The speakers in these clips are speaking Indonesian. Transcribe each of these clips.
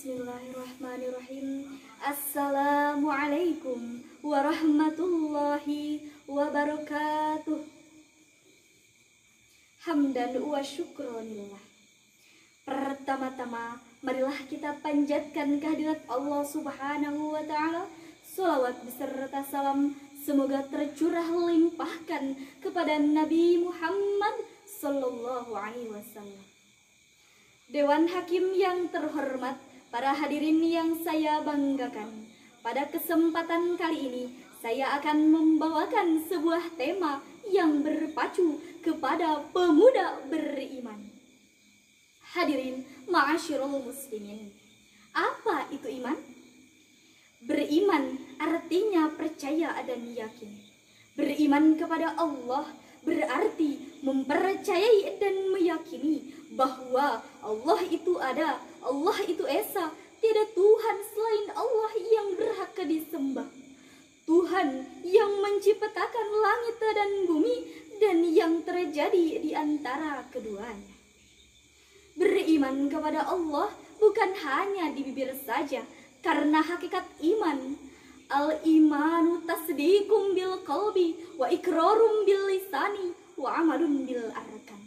Bismillahirrahmanirrahim. Assalamualaikum warahmatullahi wabarakatuh. Hamdan wa syukronillah. Pertama-tama, marilah kita panjatkan kehadirat Allah Subhanahu wa ta'ala. Salawat beserta salam semoga tercurah limpahkan kepada Nabi Muhammad sallallahu alaihi wasallam. Dewan Hakim yang terhormat, para hadirin yang saya banggakan, pada kesempatan kali ini saya akan membawakan sebuah tema yang berpacu kepada pemuda beriman. Hadirin ma'asyiral muslimin, apa itu iman? Beriman artinya percaya dan yakin. Beriman kepada Allah berarti mempercayai dan meyakini bahwa Allah itu ada, Allah itu esa, tiada Tuhan selain Allah yang berhak disembah. Tuhan yang menciptakan langit dan bumi dan yang terjadi di antara keduanya. Beriman kepada Allah bukan hanya di bibir saja, karena hakikat iman, al-imanu tasdiqum bil qalbi wa iqrarum bil lisani wa amalun bil arkan.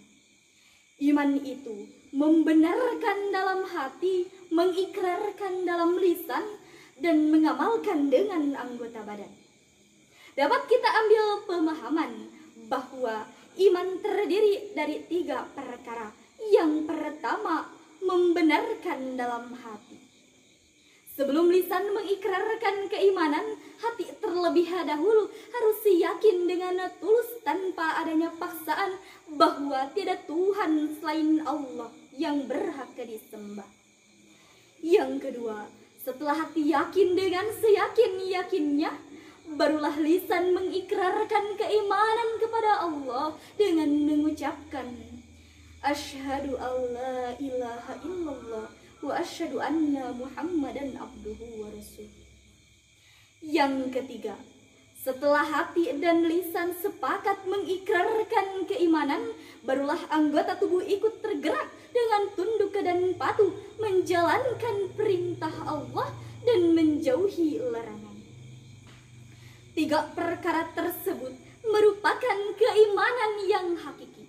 Iman itu membenarkan dalam hati, mengikrarkan dalam lisan, dan mengamalkan dengan anggota badan. Dapat kita ambil pemahaman bahwa iman terdiri dari 3 perkara. Yang pertama, membenarkan dalam hati. Sebelum lisan mengikrarkan keimanan, hati terlebih dahulu harus yakin dengan tulus tanpa adanya paksaan bahwa tiada Tuhan selain Allah yang berhak disembah. Yang kedua, setelah hati yakin dengan seyakin-yakinnya, barulah lisan mengikrarkan keimanan kepada Allah dengan mengucapkan asyhadu alla ilaha illallah wa asyhadu anna Muhammadan abduhu wa rasuluh. Yang ketiga, setelah hati dan lisan sepakat mengikrarkan keimanan, barulah anggota tubuh ikut tergerak dengan tunduk dan patuh menjalankan perintah Allah dan menjauhi larangan. 3 perkara tersebut merupakan keimanan yang hakiki.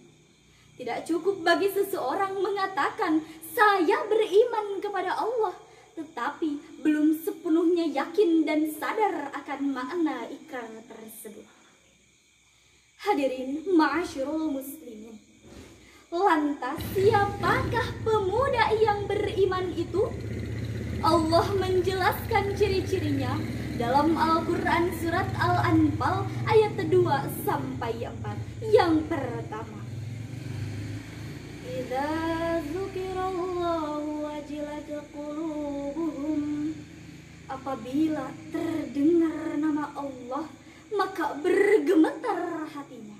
Tidak cukup bagi seseorang mengatakan saya beriman kepada Allah, tetapi belum sepenuhnya yakin dan sadar akan makna ikrar tersebut. Hadirin ma'asyiral muslimin, lantas siapakah pemuda yang beriman itu? Allah menjelaskan ciri-cirinya dalam Al-Quran surat Al-Anfal ayat 2-4. Yang pertama, idza dzukirallahu wajilat qulubuhum. Apabila terdengar nama Allah, maka bergemetar hatinya.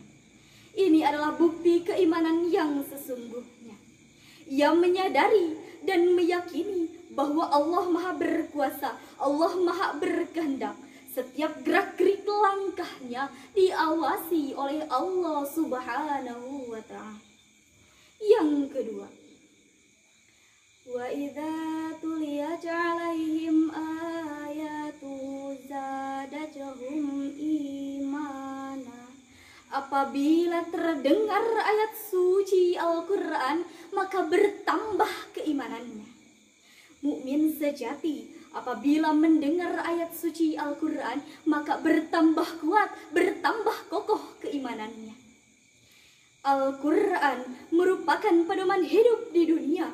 Ini adalah bukti keimanan yang sesungguhnya. Ia menyadari dan meyakini bahwa Allah Maha berkuasa, Allah Maha berkehendak. Setiap gerak-gerik langkahnya diawasi oleh Allah Subhanahu wa ta'ala. Yang kedua, wa idza tuliyat 'alaihim ayatu zadatuhum imana. Apabila terdengar ayat suci Al-Quran, maka bertambah keimanannya. Mukmin sejati apabila mendengar ayat suci Al-Quran, maka bertambah kuat, bertambah kokoh keimanannya. Al-Quran merupakan pedoman hidup di dunia,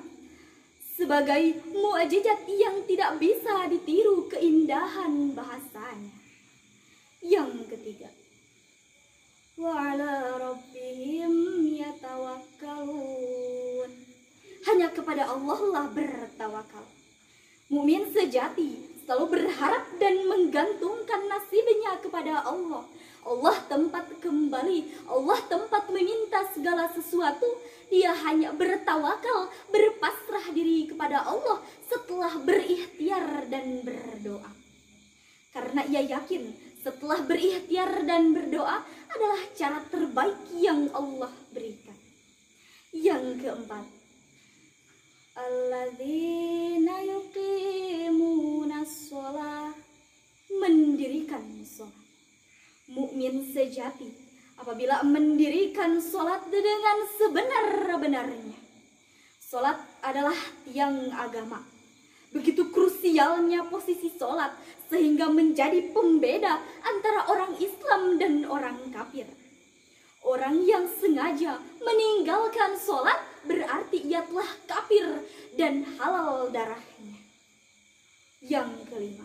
sebagai mukjizat yang tidak bisa ditiru keindahan bahasanya. Yang ketiga, wa 'ala rabbihim yatawakkalun. Hanya kepada Allah lah bertawakal. Mukmin sejati selalu berharap dan menggantungkan nasibnya kepada Allah. Allah tempat kembali, Allah tempat meminta segala sesuatu. Dia hanya bertawakal, berpasrah diri kepada Allah setelah berikhtiar dan berdoa. Karena ia yakin setelah berikhtiar dan berdoa adalah cara terbaik yang Allah berikan. Yang keempat, alladzina yuqimuna mukmin sejati apabila mendirikan sholat dengan sebenar-benarnya. Sholat adalah tiang agama. Begitu krusialnya posisi sholat sehingga menjadi pembeda antara orang Islam dan orang kafir. Orang yang sengaja meninggalkan sholat berarti ia telah kafir dan halal darahnya. Yang kelima,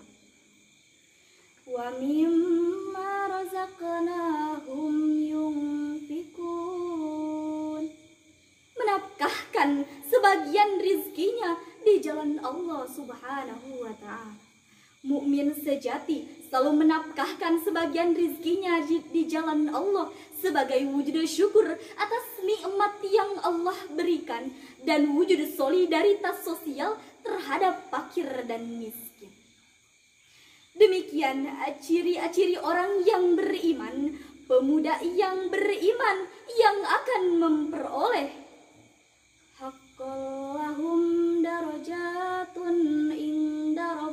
wa mimma razaqnahum yunfikun, menafkahkan sebagian rizkinya di jalan Allah Subhanahu wa ta'ala. Mukmin sejati selalu menafkahkan sebagian rizkinya di jalan Allah sebagai wujud syukur atas nikmat yang Allah berikan dan wujud solidaritas sosial terhadap fakir dan miskin. Demikian ciri-ciri orang yang beriman, pemuda yang beriman yang akan memperoleh haqqallahum darajatun inda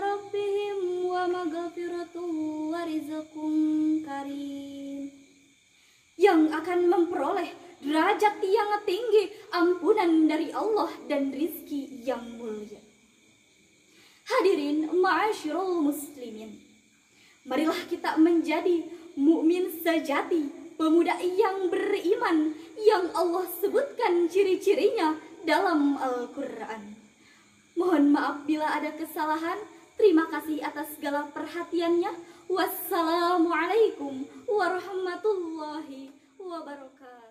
rabbihim wa maghfiratun wa rizqun karim, yang akan memperoleh derajat yang tinggi, ampunan dari Allah dan rizki yang mulia. Hadirin ma'asyiral muslimin, marilah kita menjadi mukmin sejati, pemuda yang beriman yang Allah sebutkan ciri-cirinya dalam Al-Quran. Mohon maaf bila ada kesalahan. Terima kasih atas segala perhatiannya. Wassalamualaikum warahmatullahi wabarakatuh.